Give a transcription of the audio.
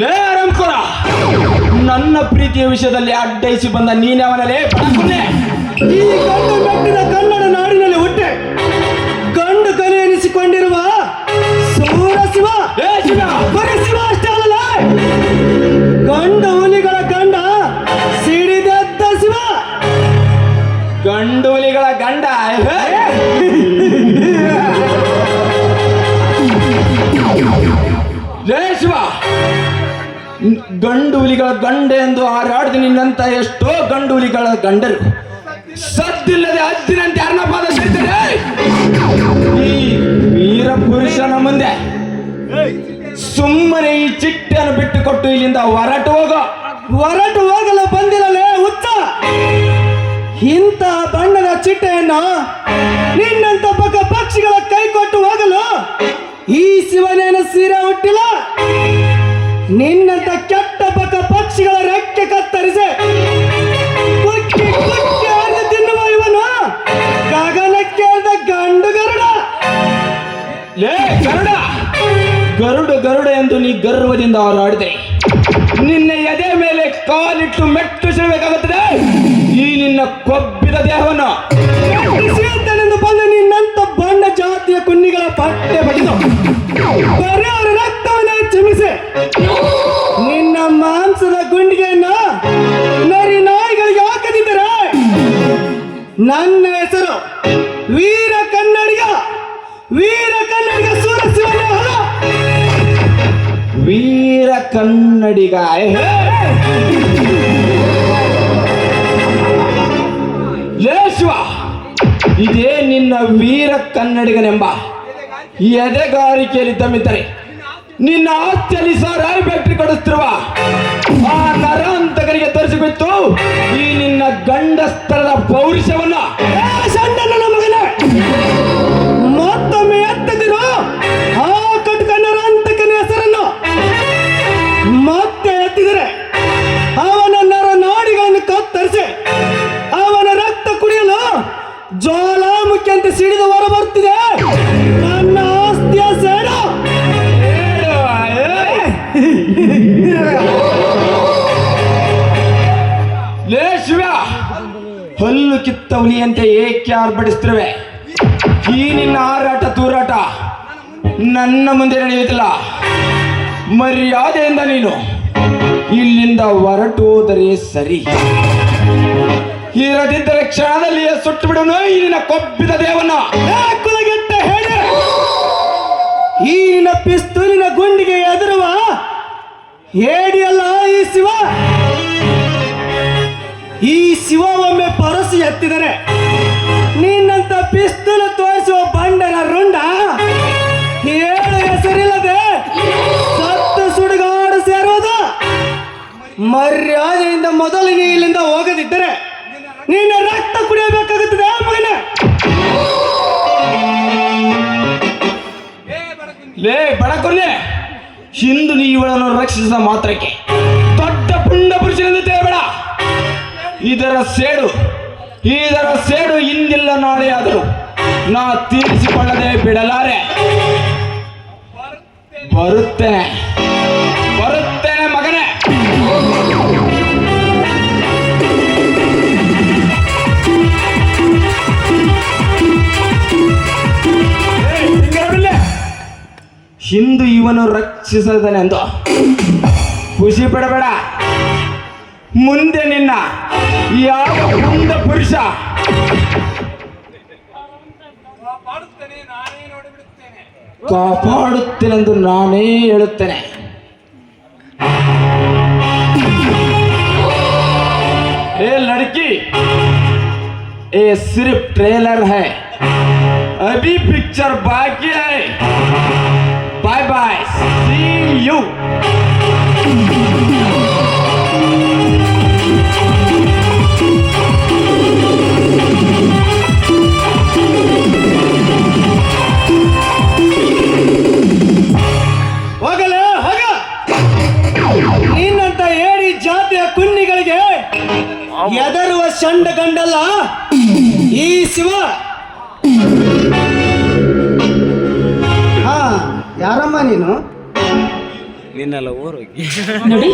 ಲೇ ಆರಂಕೋರ, ನನ್ನ ಪ್ರೀತಿಯ ವಿಷಯದಲ್ಲಿ ಅಡ್ಡೈಸಿ ಬಂದ ನೀನವನಲ್ಲೇ ಈ ಗಂಡು ಮೆಟ್ಟಿನ ಕನ್ನಡ ನಾಡಿನಲ್ಲಿ ಹುಟ್ಟೆ ಗಂಡು ಕಲೆ ಎನಿಸಿಕೊಂಡಿರುವ ಸೂರಶಿವ. ಬರೀ ಶಿವ ಅಷ್ಟೇ ಅಲ್ಲ, ಗಂಡು ಹುಲಿಗಳ ಗಂಡ ಸಿಡಿದೆದ್ದ ಶಿವ. ಗಂಡು ಹುಲಿಗಳ ಗಂಡ. ಲೇ ಶಿವ, ಗಂಡು ಹುಲಿಗಳ ಗಂಡ ಎಂದು ಹಾರಾಡಿದ ನಿನ್ನಂತ ಎಷ್ಟೋ ಗಂಡು ಹುಲಿಗಳ ಗಂಡರು ಸದ್ದಿಲ್ಲದೆ ಅಜ್ಜಿನಂತೆ ಯಾರನ್ನ ಪಾದ ಸೇರ್ತಾರೆ. ಈ ವೀರ ಪುರುಷನ ಮುಂದೆ ಸುಮ್ಮನೆ ಈ ಚಿಟ್ಟೆಯನ್ನು ಬಿಟ್ಟುಕೊಟ್ಟು ಇಲ್ಲಿಂದ ಹೊರಟು ಹೋಗಲು ಬಂದಿರಲೇ ಹುಚ್ಚ. ಇಂಥ ಬಣ್ಣದ ಚಿಟ್ಟೆಯನ್ನು ನಿನ್ನಂತ ಪಕ್ಷಿಗಳ ಕೈ ಕೊಟ್ಟು ಹೋಗಲು ಈ ಶಿವನೇನ ಸೀರೆ ಹುಟ್ಟಿಲ್ಲ. ನಿನ್ನಂತ ಕೆಟ್ಟ ಪಕ್ಷಿಗಳ ರೆಕ್ಕೆ ಕತ್ತರಿಸಿ ಕುಕ್ಕಿ ಹರಿದು ತಿನ್ನುವ ಇವನು ಗಗನಕ್ಕೇರಿದ ಗಂಡು ಗರುಡ. ಲೇ ಗರುಡ, ಗರುಡ ಎಂದು ನೀ ಗರ್ವದಿಂದ ಹಾರಾಡಿದೆ. ನಿನ್ನ ಎದೆ ಮೇಲೆ ಕಾಲಿಟ್ಟು ಮೆಟ್ಟು ಸಿಡಬೇಕಾಗುತ್ತದೆ ಈ ನಿನ್ನ ಕೊಬ್ಬಿದ ದೇಹವನ್ನು. ಮೆಟ್ಟಿಸಿಯುತ್ತನೆಂದು ಬಂದ ನಿನ್ನಂತ ಬಣ್ಣ ಜಾತಿಯ ಕುನ್ನಿಗಳ ಪಟ್ಟೆ ಬಡಿದು ಬರೀ ಅವರ ರಕ್ತವನ್ನೇ ಚಿಮಿಸಿ ನಿನ್ನ ಮಾಂಸದ ಗುಂಡಿಗೆಯನ್ನು ನರಿ ನಾಯಿಗಳಿಗೆ ಹಾಕದಿದ್ದರೆ ನನ್ನ ಹೆಸರು ವೀರ ಕನ್ನಡಿಗ ಸೂರಶಿವನೇ ಅಲ್ಲ. ವೀರ ಕನ್ನಡಿಗ. ಲೇ ಶಿವ, ಇದೇ ನಿನ್ನ ವೀರ ಕನ್ನಡಿಗನೆಂಬ ಎದೆಗಾರಿಕೆಯಲ್ಲಿ ತಮ್ಮಿದ್ದರೆ ನಿನ್ನ ಆಸ್ತಿಯಲ್ಲಿ ಸಾರಾಯಿ ಫ್ಯಾಕ್ಟ್ರಿ ಕೊಡಿಸ್ತಿರುವ ಆ ನರಾಂತಕರಿಗೆ ತರಿಸಿಬಿಟ್ಟು ಈ ನಿನ್ನ ಗಂಡಸ್ತರದ ಪೌರುಷವನ್ನ ನನ್ನ ಮಗನೇ ಮತ್ತೊಮ್ಮೆ ಎತ್ತದಿರು ಆ ಕಟುಕ ನರಾಂತಕನ ಹೆಸರನ್ನು. ಮತ್ತೆ ಎತ್ತಿದರೆ ಅವನ ನಾಡಿಗಳನ್ನು ಕತ್ತರಿಸಿ ಅವನ ರಕ್ತ ಕುಡಿಯಲು ಜ್ವಾಲಾಮುಖಿ ಅಂತ ಸಿಡಿದು ಹೊರ ಬರ್ತಿದೆ ನನ್ನ ಆಸ್ತಿಯ ಸೇಡು. ಲೇ ಶಿವ, ಹಲ್ಲು ಕಿತ್ತವನಿಯಂತೆ ಏಕೆ ಆರ್ಭಟಿಸ್ತಿರುವೆ? ಈ ನಿನ್ನ ಹಾರಾಟ ತೂರಾಟ ನನ್ನ ಮುಂದೆ ನಡೆಯುತ್ತಿಲ್ಲ. ಮರ್ಯಾದೆಯಿಂದ ನೀನು ಇಲ್ಲಿಂದ ಹೊರಟು ಹೋದರೆ ಸರಿ. ಇರದಿದ್ದರೆ ಕ್ಷಣದಲ್ಲಿಯೇ ಸುಟ್ಟು ಬಿಡೋನು ಈ ನಿನ್ನ ಕೊಬ್ಬಿದ ದೇವನ್ನ. ಕುಲಗೆಟ್ಟ ಹೇಳಿ ಈ ನಿನ್ನ ಪಿಸ್ತೂಲಿನ ಗುಂಡಿಗೆ ಎದುರುವ ಹೇಡಿಯಲ್ಲ ಈ ಶಿವ ಒಮ್ಮೆ ಪರಸು ಎತ್ತಿದರೆ ನಿನ್ನಂತ ಪಿಸ್ತೂಲು ತೋರಿಸುವ ಬಂಡನ ರುಂಡ ಹೇಳು ಹೆಸರಿಲ್ಲದೆ ಸತ್ತು ಸುಡುಗಾಡು ಸೇರುವುದು. ಮರ್ಯಾದೆಯಿಂದ ಮೊದಲು ನೀ ಇಲ್ಲಿಂದ ಹೋಗದಿದ್ದರೆ ನಿನ್ನ ರಕ್ತ ಕುಡಿಯಬೇಕಾಗುತ್ತದೆ ಮಗನೇ. ಲೇ ಬಡಕೊಲ್ಲೆ, ಹಿಂದು ನೀ ಇವಳನ್ನು ರಕ್ಷಿಸಿದ ಮಾತ್ರಕ್ಕೆ ದೊಡ್ಡ ಪುಂಡ ಪುರುಷನೆಂದು ತಿಳಿಯಬೇಡ. ಇದರ ಸೇಡು ಇಂದಿಲ್ಲ ನಾಳೆ ಆದರೂ ನಾ ತೀರಿಸಿಕೊಳ್ಳದೆ ಬಿಡಲಾರೆ. ಬರುತ್ತೇನೆ ಮಗನೇ. ಹಿಂದು ಇವನು ರಕ್ಷಿಸದನೆಂದು ಖುಷಿ ಪಡಬೇಡ. ಮುಂದೆ ನಿನ್ನ ಯಾವ ಪುಂಡ ಪುರುಷ ಕಾಪಾಡುತ್ತೇನೆಂದು ನಾನೇ ಹೇಳುತ್ತೇನೆ. ए लड़की, ये सिर्फ ट्रेलर है, अभी पिक्चर बाकी है. Bye bye, see you. ನಿನ್ನಂತ ಏಡಿ ಜಾತಿಯ ಕುನ್ನಿಗಳಿಗೆ ಎದರುವ ಚಂಡ ಗಂಡಲ್ಲ ಈ ಶಿವ. ಯಾರಮ್ಮ ನೀನು? ನಿನ್ನೆಲ್ಲ ಊರೋಗಿ ನೋಡಿ